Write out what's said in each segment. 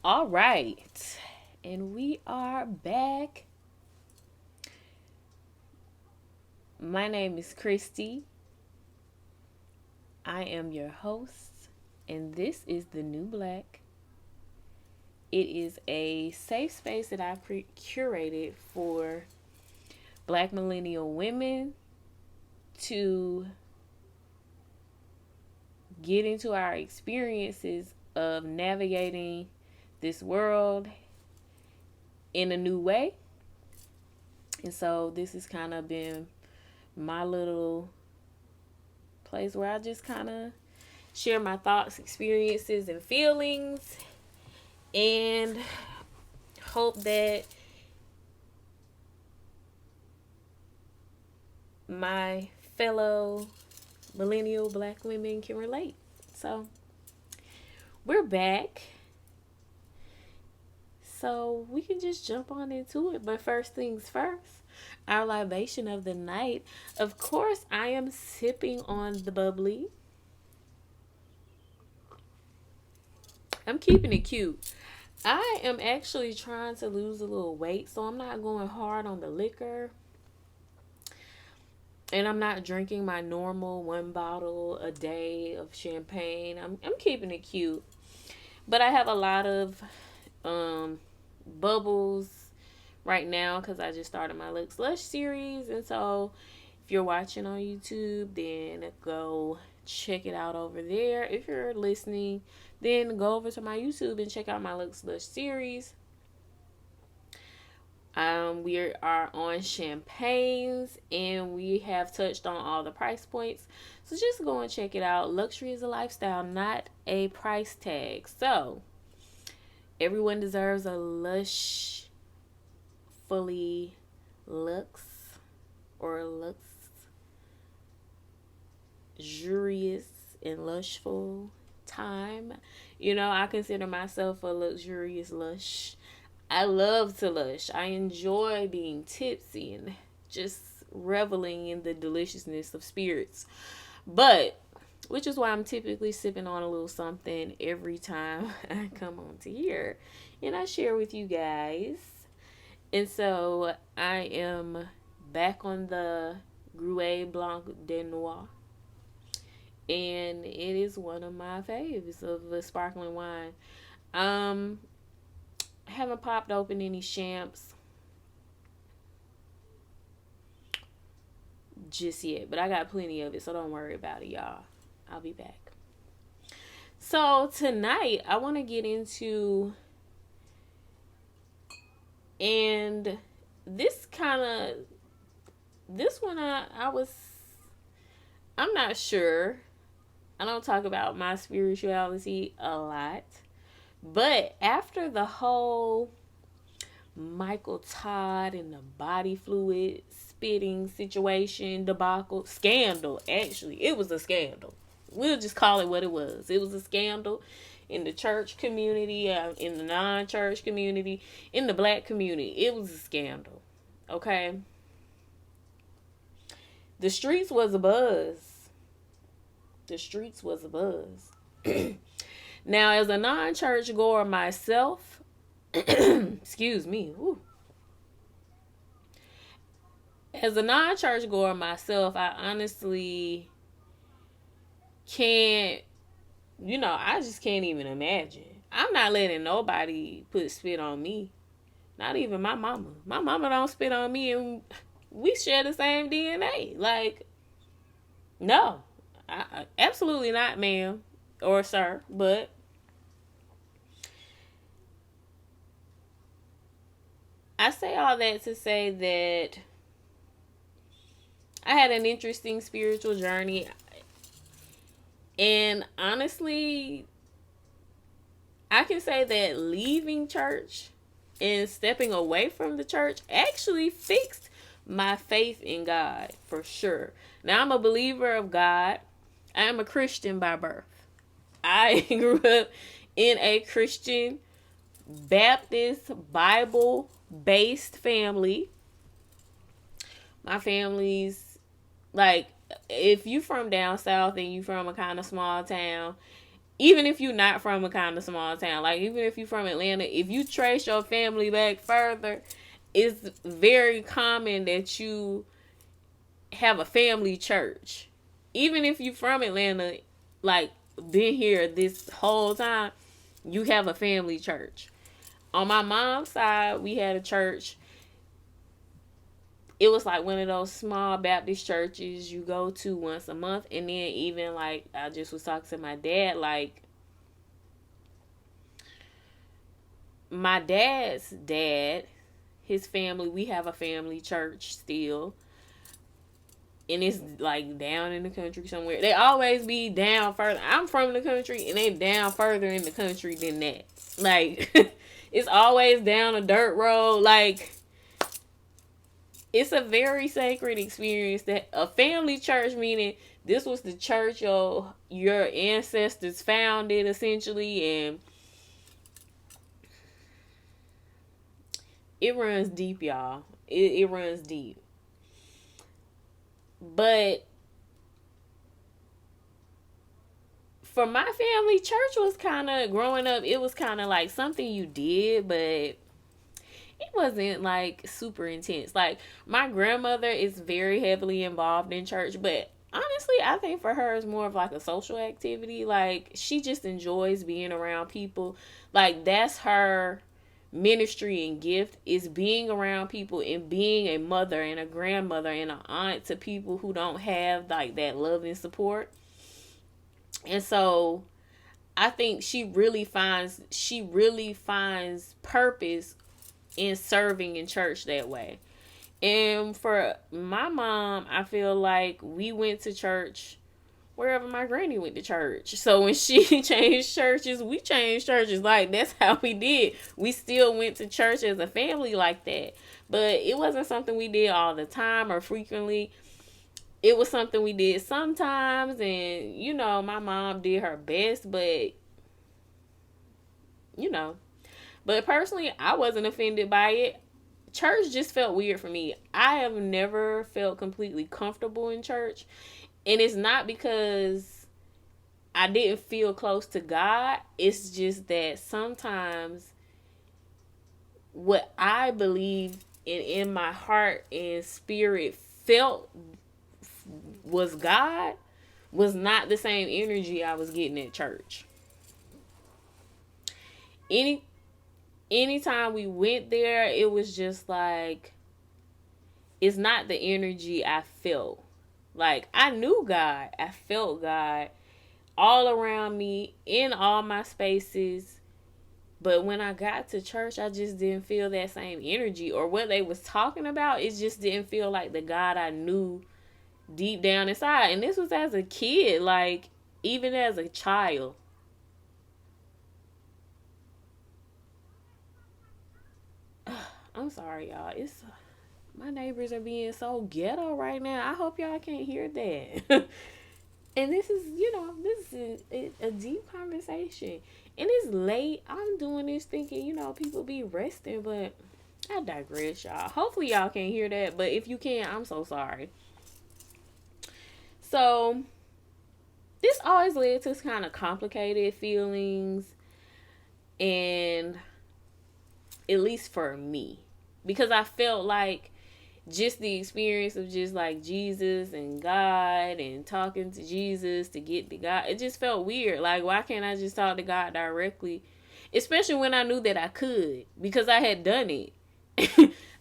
All right. And we are back. My name is Christy. I am your host, and this is the New Black. It is a safe space that I've curated for Black millennial women to get into our experiences of navigating this world in a new way. And so this has kind of been my little place where I just kind of share my thoughts, experiences, and feelings, and hope that my fellow millennial Black women can relate. So, we're back. So, we can just jump on into it. But first things first, our libation of the night. Of course, I am sipping on the bubbly. I'm keeping it cute. I am actually trying to lose a little weight, so I'm not going hard on the liquor. And I'm not drinking my normal 1 bottle a day of champagne. I'm keeping it cute. But I have a lot of bubbles right now because I just started my Lux Lush series. And so if you're watching on YouTube, then go check it out over there. If you're listening, then go over to my YouTube and check out my Lux Lush series. We are on champagnes and we have touched on all the price points. So just go and check it out. Luxury is a lifestyle, not a price tag. So everyone deserves a lush, fully luxe or luxurious and lushful time. You know, I consider myself a luxurious lush. I love to lush. I enjoy being tipsy and just reveling in the deliciousness of spirits. But, which is why I'm typically sipping on a little something every time I come on to here and I share with you guys. And so I am back on the Gruet Blanc de Noix. And it is one of my faves of the sparkling wine. I haven't popped open any champs just yet, but I got plenty of it, so don't worry about it, y'all. I'll be back. So tonight I want to get into, and this one I'm not sure. I don't talk about my spirituality a lot, but after the whole Michael Todd and the body fluid spitting situation debacle scandal, actually it was a scandal, we'll just call it what it was. It was a scandal in the church community, in the non-church community, in the Black community. It was a scandal. Okay, the streets was a buzz. The streets was a buzz. Now, as a non-church goer myself, excuse me, whew. As a non-church goer myself, I honestly can't, I just can't even imagine. I'm not letting nobody put spit on me. Not even my mama. My mama don't spit on me, and we share the same DNA. Like, no. Absolutely not, ma'am or sir. But I say all that to say that I had an interesting spiritual journey. And honestly, I can say that leaving church and stepping away from the church actually fixed my faith in God for sure. Now, I'm a believer of God. I am a Christian by birth. I grew up in a Christian, Baptist, Bible based family. My family's like, if you from down south and you from a kind of small town even if you're not from a kind of small town, like even if you're from Atlanta, if you trace your family back further, it's very common that you have a family church. Even if you're from Atlanta, like been here this whole time, you have a family church. On my mom's side, we had a church. It was like one of those small Baptist churches you go to once a month. And then even like I just was talking to my dad, like my dad's dad, his family, we have a family church still. And it's like down in the country somewhere. They always be down further. I'm from the country and they down further in the country than that. Like it's always down a dirt road. Like it's a very sacred experience. That a family church, meaning this was the church your ancestors founded essentially, and it runs deep, y'all. It runs deep. But for my family, church was kind of growing up. It was kind of like something you did, but it wasn't like super intense. Like my grandmother is very heavily involved in church, but honestly, I think for her it's more of like a social activity. Like she just enjoys being around people. Like that's her ministry and gift, is being around people and being a mother and a grandmother and an aunt to people who don't have like that love and support. And so I think she really finds purpose in serving in church that way. And for my mom, I feel like we went to church wherever my granny went to church. So when she changed churches, we changed churches. Like that's how we did. We still went to church as a family like that. But it wasn't something we did all the time or frequently. It was something we did sometimes, and my mom did her best, but but personally, I wasn't offended by it. Church just felt weird for me. I have never felt completely comfortable in church. And it's not because I didn't feel close to God. It's just that sometimes what I believe in my heart and spirit felt was God was not the same energy I was getting at church. Anytime we went there, it was just like, it's not the energy I felt. Like, I knew God. I felt God all around me, in all my spaces. But when I got to church, I just didn't feel that same energy. Or what they was talking about, it just didn't feel like the God I knew deep down inside. And this was as a kid, like, even as a child. I'm sorry, y'all. My neighbors are being so ghetto right now. I hope y'all can't hear that. And this is a deep conversation. And it's late. I'm doing this thinking, people be resting, but I digress, y'all. Hopefully y'all can't hear that, but if you can, I'm so sorry. So, this always led to kind of complicated feelings, and at least for me, because I felt like just the experience of just like Jesus and God and talking to Jesus to get to God, it just felt weird. Like, why can't I just talk to God directly? Especially when I knew that I could, because I had done it.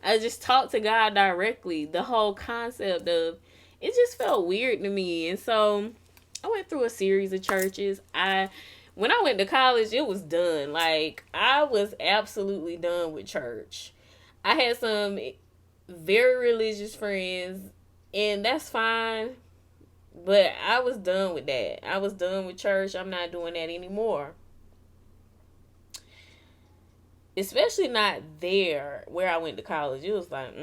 I just talked to God directly. The whole concept of it just felt weird to me. And so I went through a series of churches. When I went to college, it was done. Like, I was absolutely done with church. I had some very religious friends, and that's fine, but I was done with that. I was done with church. I'm not doing that anymore. Especially not there where I went to college. It was like,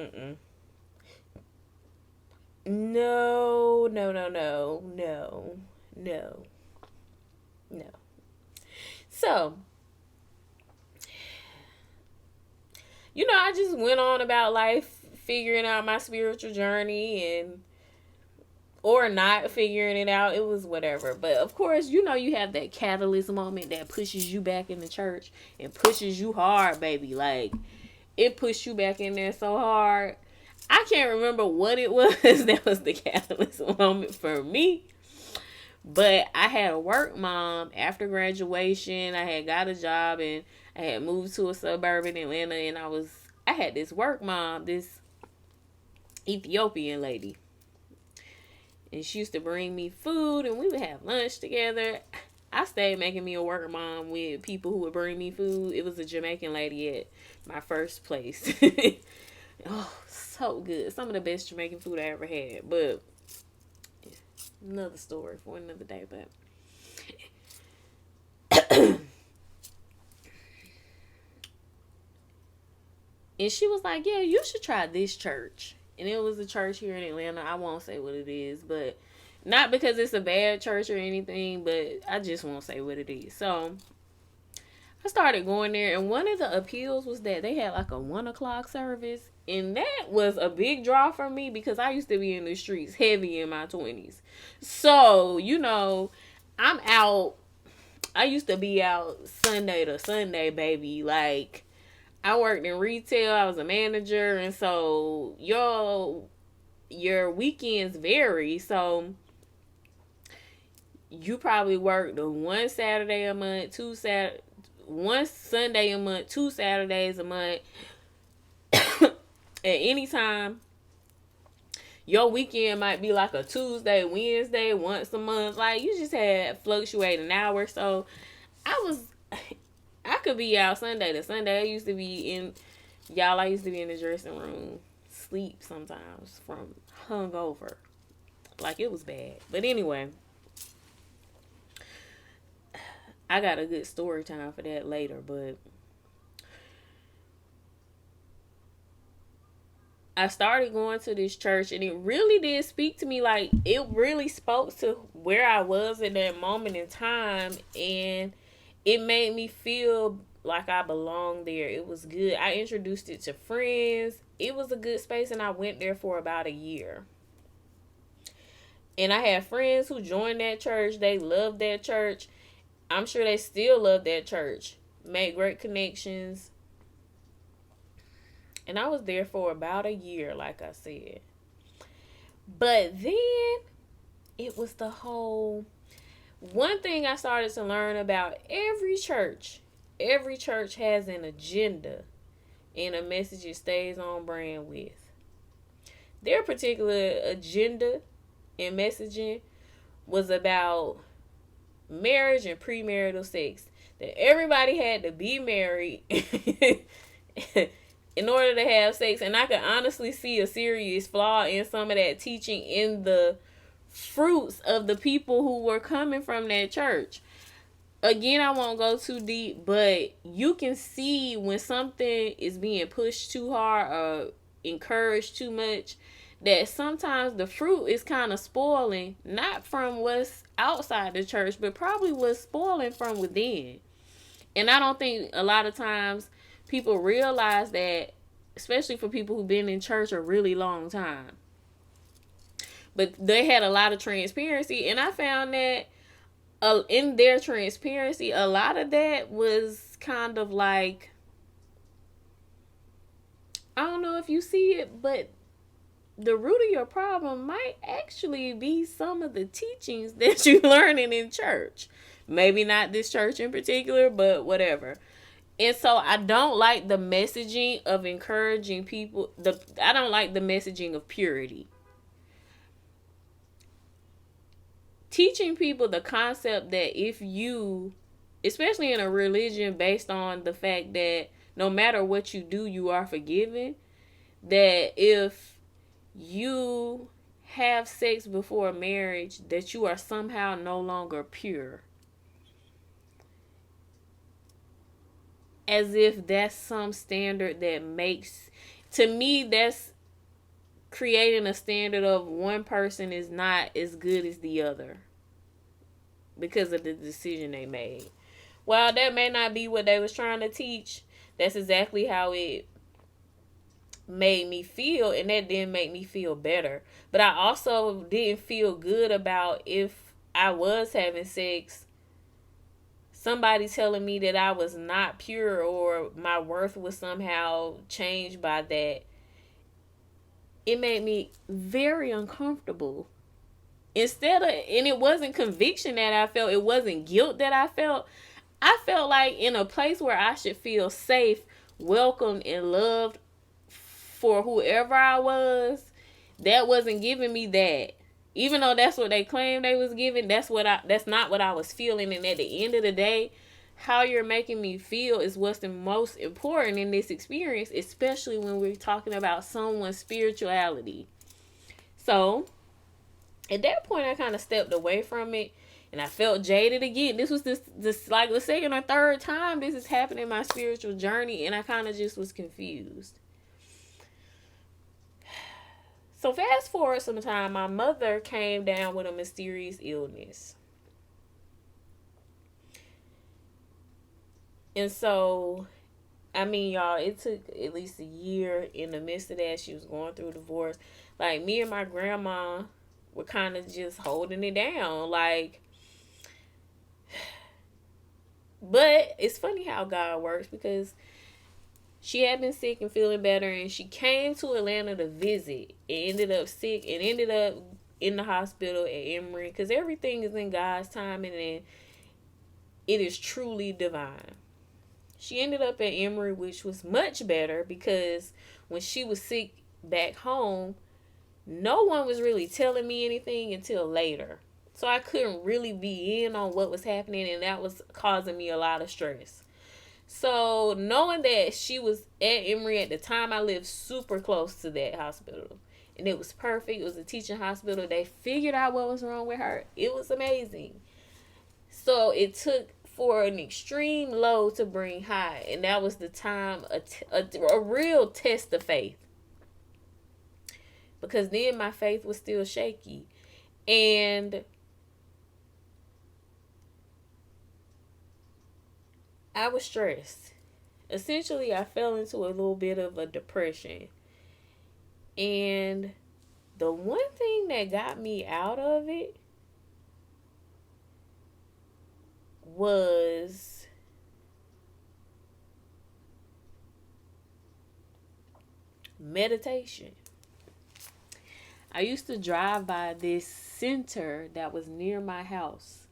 no, no, no, no, no, no, no. So, I just went on about life, figuring out my spiritual journey, and or not figuring it out. It was whatever. But of course, you know, you have that catalyst moment that pushes you back in the church and pushes you hard, baby. Like, it pushed you back in there so hard. I can't remember what it was that was the catalyst moment for me. But I had a work mom after graduation. I had got a job and I had moved to a suburb in Atlanta, and I had this work mom, this Ethiopian lady. And she used to bring me food and we would have lunch together. I stayed making me a work mom with people who would bring me food. It was a Jamaican lady at my first place. Oh, so good. Some of the best Jamaican food I ever had. But another story for another day. But and she was like, yeah, you should try this church. And it was a church here in Atlanta. I won't say what it is, but not because it's a bad church or anything, but I just won't say what it is. So I started going there, and one of the appeals was that they had like a 1:00 service. And that was a big draw for me because I used to be in the streets heavy in my 20s. So, you know, I'm out. I used to be out Sunday to Sunday, baby. Like, I worked in retail. I was a manager. And so, your weekends vary. So, you probably worked one Saturday a month, one Sunday a month, 2 Saturdays a month. At any time, your weekend might be like a Tuesday, Wednesday, once a month. Like, you just had fluctuating hours. So I could be out Sunday to Sunday. I used to be in the dressing room, sleep sometimes from hungover. Like, it was bad. But anyway, I got a good story time for that later, but I started going to this church, and it really did speak to me. Like, it really spoke to where I was in that moment in time, and it made me feel like I belonged there. It was good. I introduced it to friends. It was a good space, and I went there for about a year. And I had friends who joined that church. They loved that church. I'm sure they still love that church. Made great connections. And I was there for about a year, like I said. But then it was the whole... One thing I started to learn about every church has an agenda and a message it stays on brand with. Their particular agenda and messaging was about marriage and premarital sex. That everybody had to be married in order to have sex. And I can honestly see a serious flaw in some of that teaching in the fruits of the people who were coming from that church. Again, I won't go too deep, but you can see when something is being pushed too hard or encouraged too much, that sometimes the fruit is kind of spoiling, not from what's outside the church, but probably what's spoiling from within. And I don't think a lot of times people realize that, especially for people who've been in church a really long time. But they had a lot of transparency, and I found that in their transparency, a lot of that was kind of like, I don't know if you see it, but the root of your problem might actually be some of the teachings that you're learning in church. Maybe not this church in particular, but whatever. And so I don't like the messaging of encouraging people. I don't like the messaging of purity. Teaching people the concept that if you, especially in a religion based on the fact that no matter what you do, you are forgiven, that if you have sex before marriage, that you are somehow no longer pure. As if that's some standard that makes, to me, that's creating a standard of one person is not as good as the other because of the decision they made. While that may not be what they was trying to teach, that's exactly how it made me feel, and that didn't make me feel better. But I also didn't feel good about if I was having sex, somebody telling me that I was not pure or my worth was somehow changed by that. It made me very uncomfortable. And it wasn't conviction that I felt, it wasn't guilt that I felt. I felt like in a place where I should feel safe, welcomed, and loved for whoever I was, that wasn't giving me that. Even though that's what they claimed they was giving, that's not what I was feeling. And at the end of the day, how you're making me feel is what's the most important in this experience, especially when we're talking about someone's spirituality. So at that point, I kind of stepped away from it, and I felt jaded again. This was this like the second or third time this is happening in my spiritual journey, and I kind of just was confused. So fast forward some time, my mother came down with a mysterious illness. And so, I mean, y'all, it took at least a year. In the midst of that, she was going through a divorce. Like, me and my grandma were kind of just holding it down. Like, but it's funny how God works, because she had been sick and feeling better, and she came to Atlanta to visit and ended up sick and ended up in the hospital at Emory, because everything is in God's timing and it is truly divine. She ended up at Emory, which was much better, because when she was sick back home, no one was really telling me anything until later. So I couldn't really be in on what was happening, and that was causing me a lot of stress. So knowing that she was at Emory at the time, I lived super close to that hospital. And it was perfect. It was a teaching hospital. They figured out what was wrong with her. It was amazing. So it took for an extreme low to bring high. And that was the time, a real test of faith. Because then my faith was still shaky. And I was stressed. Essentially, I fell into a little bit of a depression. And the one thing that got me out of it was meditation. I used to drive by this center that was near my house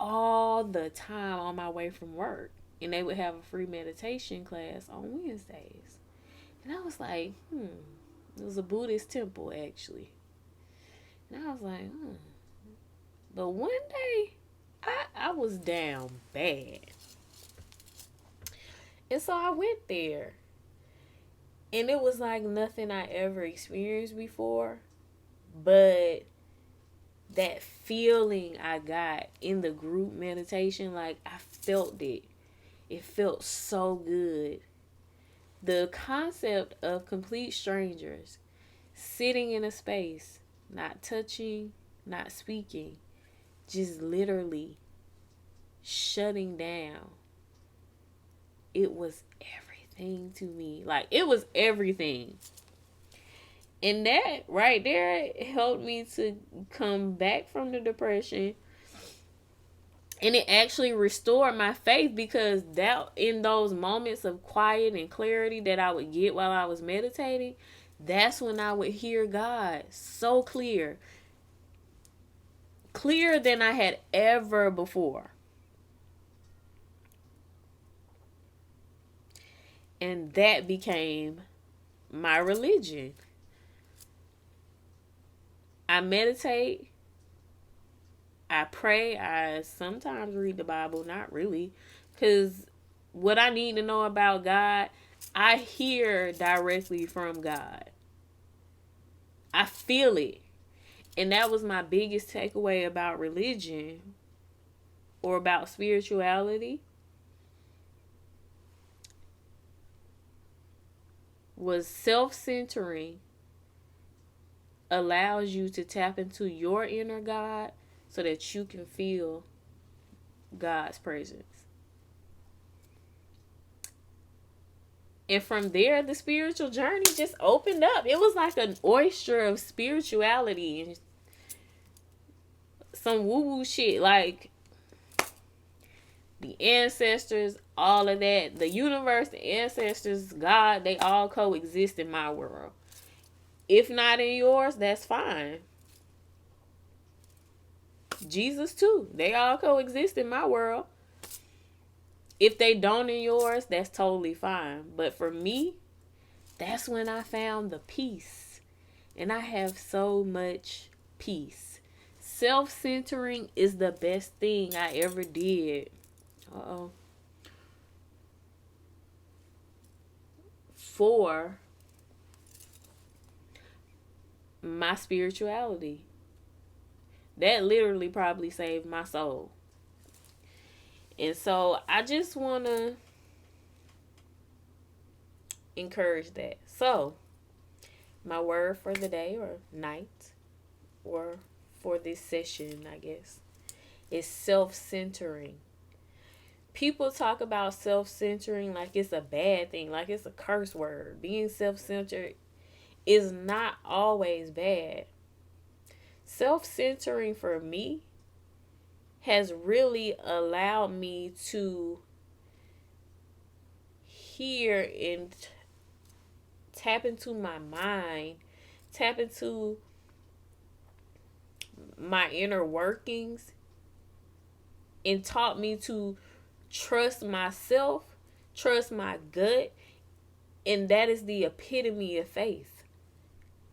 all the time on my way from work. And they would have a free meditation class on Wednesdays. And I was like, It was a Buddhist temple, actually. And I was like, But one day, I was down bad. And so I went there. And it was like nothing I ever experienced before. But that feeling I got in the group meditation, like I felt it. It felt so good. The concept of complete strangers sitting in a space, not touching, not speaking, just literally shutting down. It was everything to me. Like, it was everything. And that right there helped me to come back from the depression. And it actually restored my faith, because that in those moments of quiet and clarity that I would get while I was meditating, that's when I would hear God so clear. Clearer than I had ever before. And that became my religion. I meditate. I pray. I sometimes read the Bible. Not really. Because what I need to know about God, I hear directly from God. I feel it. And that was my biggest takeaway about religion or about spirituality, was self-centering allows you to tap into your inner God so that you can feel God's presence. And from there, the spiritual journey just opened up. It was like an oyster of spirituality and some woo woo shit. Like the ancestors, all of that, the universe, the ancestors, God, they all coexist in my world. If not in yours, that's fine. Jesus too. They all coexist in my world. If they don't in yours, that's totally fine. But for me, that's when I found the peace. And I have so much peace. Self-centering is the best thing I ever did. Uh-oh. For my spirituality. That literally probably saved my soul. And so I just want to encourage that. So, my word for the day or night or for this session, I guess, is self-centering. People talk about self-centering like it's a bad thing, like it's a curse word. Being self-centered is not always bad. Self-centering for me has really allowed me to hear and tap into my mind, tap into my inner workings, and taught me to trust myself, trust my gut, and that is the epitome of faith.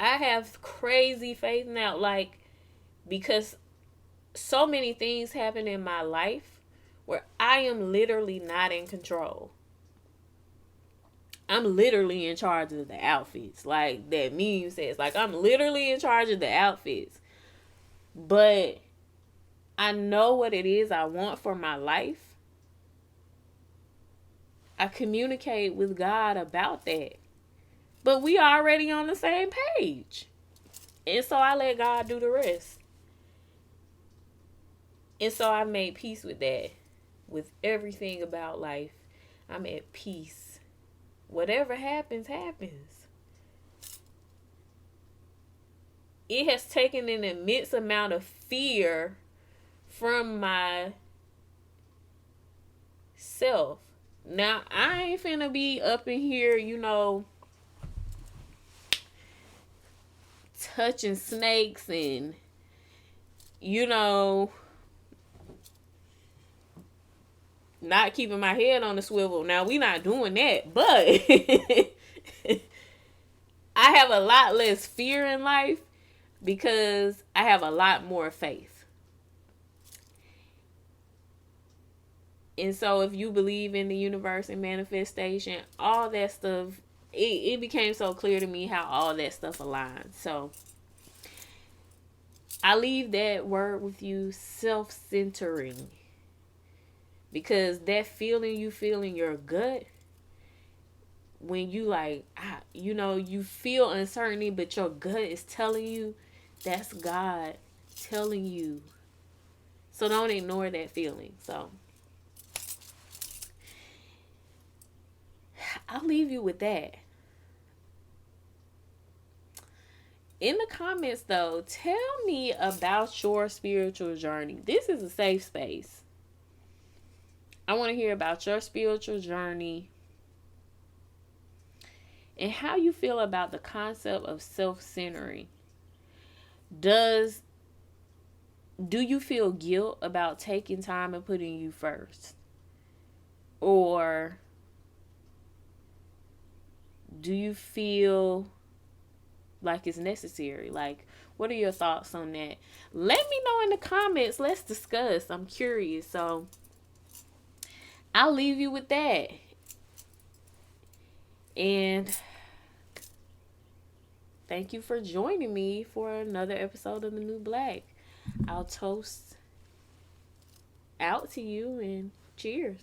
I have crazy faith now, like, because so many things happen in my life where I am literally not in control. I'm literally in charge of the outfits. Like that meme says, like, I'm literally in charge of the outfits. But I know what it is I want for my life. I communicate with God about that. But we already on the same page. And so I let God do the rest. And so I made peace with that. With everything about life, I'm at peace. Whatever happens, happens. It has taken an immense amount of fear from myself. Now, I ain't finna be up in here, touching snakes and, not keeping my head on the swivel. Now, we not doing that, but I have a lot less fear in life because I have a lot more faith. And so if you believe in the universe and manifestation, all that stuff, it became so clear to me how all that stuff aligns. So I leave that word with you, self-centering. Because that feeling you feel in your gut, when you you feel uncertainty, but your gut is telling you, that's God telling you. So don't ignore that feeling. So I'll leave you with that. In the comments, though, tell me about your spiritual journey. This is a safe space. I want to hear about your spiritual journey and how you feel about the concept of self-centering. Do you feel guilt about taking time and putting you first? Or do you feel like it's necessary? Like, what are your thoughts on that? Let me know in the comments. Let's discuss. I'm curious. So I'll leave you with that. And thank you for joining me for another episode of The New Black. I'll toast out to you and cheers.